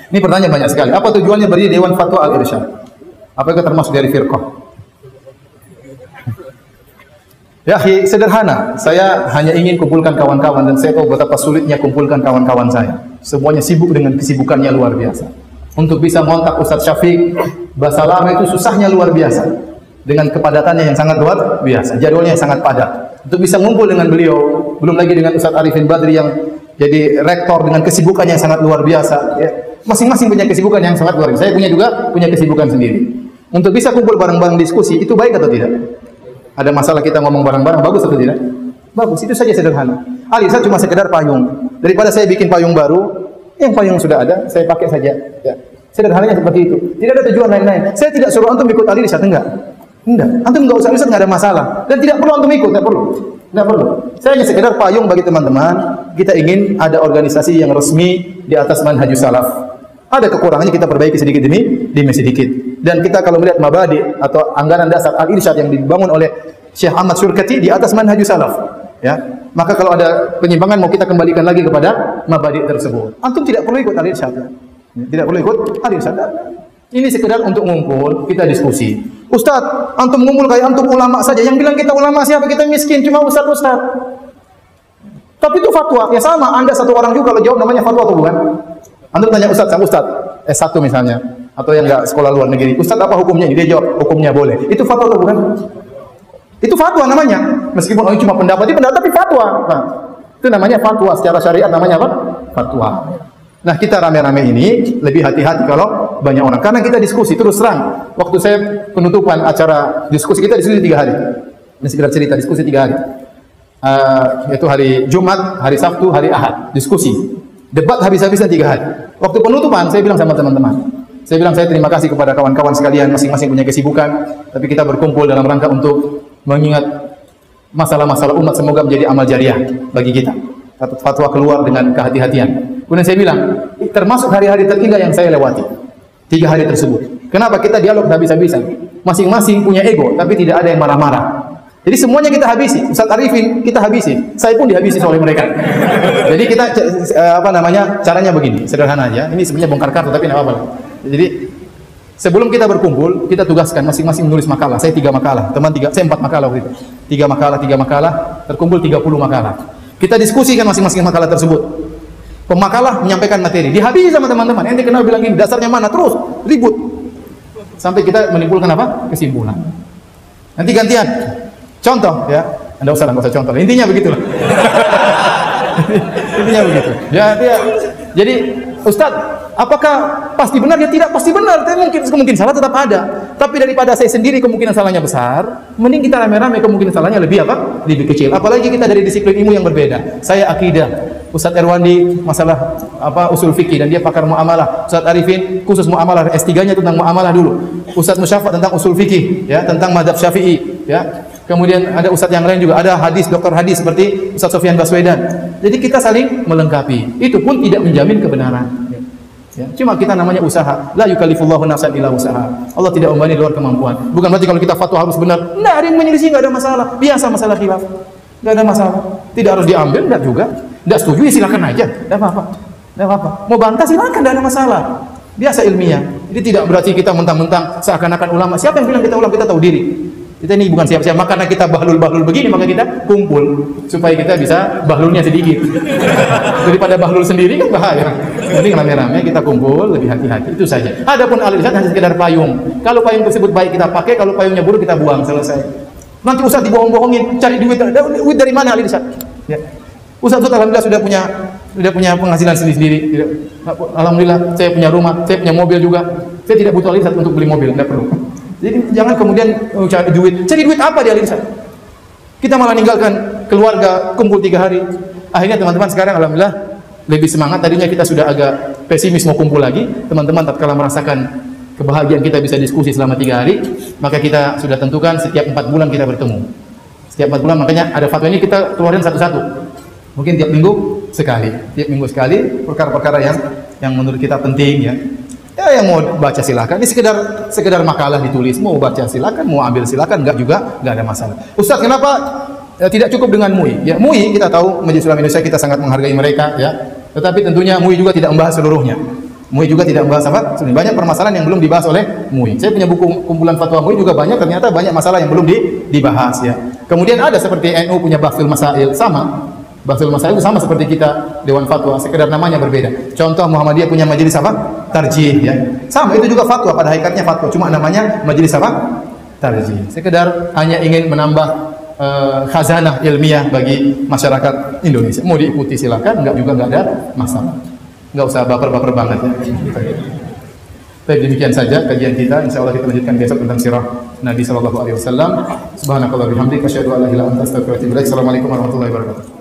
Ini pertanyaan banyak sekali. Apa tujuannya berdiri Dewan Fatwa Al-Irsyad? Apakah termasuk dari firqah? Ya, sederhana. Saya hanya ingin kumpulkan kawan-kawan dan saya tahu betapa sulitnya kumpulkan kawan-kawan saya. Semuanya sibuk dengan kesibukannya luar biasa. Untuk bisa ngontak Ustaz Syafiq, bahasa lama itu susahnya luar biasa. Dengan kepadatannya yang sangat luar biasa. Jadwalnya yang sangat padat. Untuk bisa ngumpul dengan beliau, belum lagi dengan Ustaz Arifin Badri yang jadi rektor dengan kesibukannya yang sangat luar biasa. Ya. Masing-masing punya kesibukan yang sangat luar biasa. Saya punya kesibukan sendiri. Untuk bisa kumpul bareng-bareng diskusi, itu baik atau tidak? Ada masalah kita ngomong bareng-bareng, bagus atau tidak? Bagus, itu saja sederhana. Al-Irsyad cuma sekedar payung. Daripada saya bikin payung baru, yang payung sudah ada, saya pakai saja. Ya. Sederhananya seperti itu. Tidak ada tujuan lain-lain. Saya tidak suruh antum ikut Al-Irsyad, enggak. Antum enggak usah Al-Irsyad, enggak ada masalah. Dan tidak perlu antum ikut, enggak perlu. Enggak perlu. Saya hanya sekedar payung bagi teman-teman. Kita ingin ada organisasi yang resmi di atas manhajus salaf. Ada kekurangannya, kita perbaiki sedikit demi sedikit. Dan kita kalau melihat mabadi atau anggaran dasar Al-Irsyad yang dibangun oleh Syekh Ahmad Syurkati di atas manhajus salaf, ya. Maka kalau ada penyimpangan mau kita kembalikan lagi kepada mabadi tersebut. Antum tidak perlu ikut Al-Irsyad. Ya. Tidak perlu ikut Al-Irsyad. Ini sekedar untuk ngumpul, kita diskusi. Ustaz, antum ngumpul kayak antum ulama saja. Yang bilang kita ulama siapa? Kita miskin, cuma ustaz. Tapi itu fatwa. Ya sama, Anda satu orang juga kalau jawab namanya fatwa atau bukan? Antum tanya Ustaz, S1 misalnya, atau yang enggak sekolah luar negeri. Ustaz, apa hukumnya? Dia jawab, hukumnya boleh. Itu fatwa atau bukan? Itu fatwa namanya. Meskipun ini cuma pendapat, tapi fatwa. Nah, itu namanya fatwa. Secara syariat namanya apa? Fatwa. Nah, kita rame-rame ini lebih hati-hati kalau banyak orang. Karena kita diskusi, terus terang. Waktu saya penutupan acara diskusi, kita diskusi 3 hari. Ini sekedar cerita, diskusi 3 hari. Yaitu hari Jumat, hari Sabtu, hari Ahad. Diskusi. Debat habis-habisan 3 hari. Waktu penutupan, saya bilang sama teman-teman. Saya terima kasih kepada kawan-kawan sekalian, masing-masing punya kesibukan. Tapi kita berkumpul dalam rangka untuk mengingat masalah-masalah umat, semoga menjadi amal jariah bagi kita. Fatwa keluar dengan kehati-hatian. Kemudian saya bilang, termasuk hari-hari terindah yang saya lewati. 3 hari tersebut. Kenapa? Kita dialog habis-habisan. Masing-masing punya ego, tapi tidak ada yang marah-marah. Jadi semuanya kita habisi. Ustaz Arifin kita habisi. Saya pun dihabisi oleh mereka. Jadi kita caranya begini, sederhana aja. Ini sebenarnya bongkar kartu tapi enggak apa-apa. Jadi sebelum kita berkumpul, kita tugaskan masing-masing menulis makalah. Saya 3 makalah, saya 4 makalah waktu itu. 3 makalah, terkumpul 30 makalah. Kita diskusikan masing-masing makalah tersebut. Pemakalah menyampaikan materi, dihabisi sama teman-teman. Ente kenal bilang ini, dasarnya mana? Terus ribut. Sampai kita menimbulkan apa? Kesimpulan. Nanti gantian. Contoh ya, Anda usah contoh. Intinya begitulah. Intinya begitu. Ya, jadi Ustaz, apakah pasti benar? Ya tidak pasti benar. Mungkin salah tetap ada. Tapi daripada saya sendiri kemungkinan salahnya besar, mending kita rame-rame kemungkinan salahnya lebih apa? Lebih kecil. Apalagi kita dari disiplin ilmu yang berbeda. Saya akidah, Ustaz Erwandi masalah usul fikih dan dia pakar muamalah. Ustaz Arifin khusus muamalah, S3-nya tentang muamalah dulu. Ustaz Musyafa tentang usul fikih, ya, tentang mazhab Syafi'i, ya. Kemudian ada ustaz yang lain juga, ada doktor hadis seperti Ustaz Sofyan Baswedan. Jadi kita saling melengkapi. Itu pun tidak menjamin kebenaran. Ya. Cuma kita namanya usaha. La yukallifullahu nafsan illa usaha. Allah tidak membebani luar kemampuan. Bukan berarti kalau kita fatwa harus benar. Nah, ada yang menyelisih enggak ada masalah. Biasa masalah khilaf. Enggak ada masalah. Tidak harus diambil, enggak juga. Enggak setuju ya silakan aja. Enggak apa-apa. Enggak apa-apa. Mau bantah silakan, enggak ada masalah. Biasa ilmiah. Jadi tidak berarti kita mentang-mentang seakan-akan ulama. Siapa yang bilang kita ulama? Kita tahu diri. Kita ini bukan siapa-siapa, karena kita bahlul-bahlul begini, maka kita kumpul supaya kita bisa bahlulnya sedikit. Daripada bahlul sendiri kan bahaya. Jadi rame-rame kita kumpul, lebih hati-hati. Itu saja. Adapun Al-Irsyad hanya sekedar payung. Kalau payung tersebut baik kita pakai, kalau payungnya buruk kita buang, selesai. Nanti Ustaz dibohong-bohongin, cari duit dari mana Al-Irsyad? Ya. Ustaz alhamdulillah sudah punya penghasilan sendiri-sendiri. Alhamdulillah saya punya rumah, saya punya mobil juga. Saya tidak butuh Al-Irsyad untuk beli mobil, tidak perlu. Jadi jangan kemudian cari duit. Cari duit apa di Al-Irsyad? Kita malah ninggalkan keluarga, kumpul 3 hari. Akhirnya teman-teman sekarang alhamdulillah lebih semangat. Tadinya kita sudah agak pesimis mau kumpul lagi. Teman-teman tatkala merasakan kebahagiaan kita bisa diskusi selama 3 hari, maka kita sudah tentukan setiap 4 bulan kita bertemu. Setiap 4 bulan, makanya ada fatwa ini kita keluarin satu-satu. Mungkin tiap minggu sekali. Tiap minggu sekali perkara-perkara yang menurut kita penting, ya. Ya, yang mau baca silakan. Ini sekedar makalah ditulis. Mau baca silakan, mau ambil silakan, enggak juga, enggak ada masalah. Ustaz, kenapa tidak cukup dengan MUI? Ya, MUI kita tahu Majelis Ulama Indonesia kita sangat menghargai mereka, ya. Tetapi tentunya MUI juga tidak membahas seluruhnya. MUI juga tidak membahas apa? Banyak permasalahan yang belum dibahas oleh MUI. Saya punya buku kumpulan fatwa MUI juga banyak, ternyata banyak masalah yang belum dibahas ya. Kemudian ada seperti NU punya Bahthul Masail, sama. Bahthul Masail itu sama seperti kita Dewan Fatwa, sekedar namanya berbeda. Contoh Muhammadiyah punya majelis apa? Tarjih ya. Sama, itu juga fatwa, pada hakikatnya fatwa, cuma namanya majelis apa? Tarjih. Sekedar hanya ingin menambah khazanah ilmiah bagi masyarakat Indonesia. Mau diikuti silakan, enggak juga enggak ada masalah. Enggak usah baper-baper banget ya. Baik, demikian saja kajian kita. Insyaallah kita lanjutkan besok tentang sirah Nabi sallallahu alaihi wasallam. Subhanakallahumma wa bihamdika asyhadu an la ilaha illa anta astaghfiruka wa atubu ilaik. Assalamualaikum warahmatullahi wabarakatuh.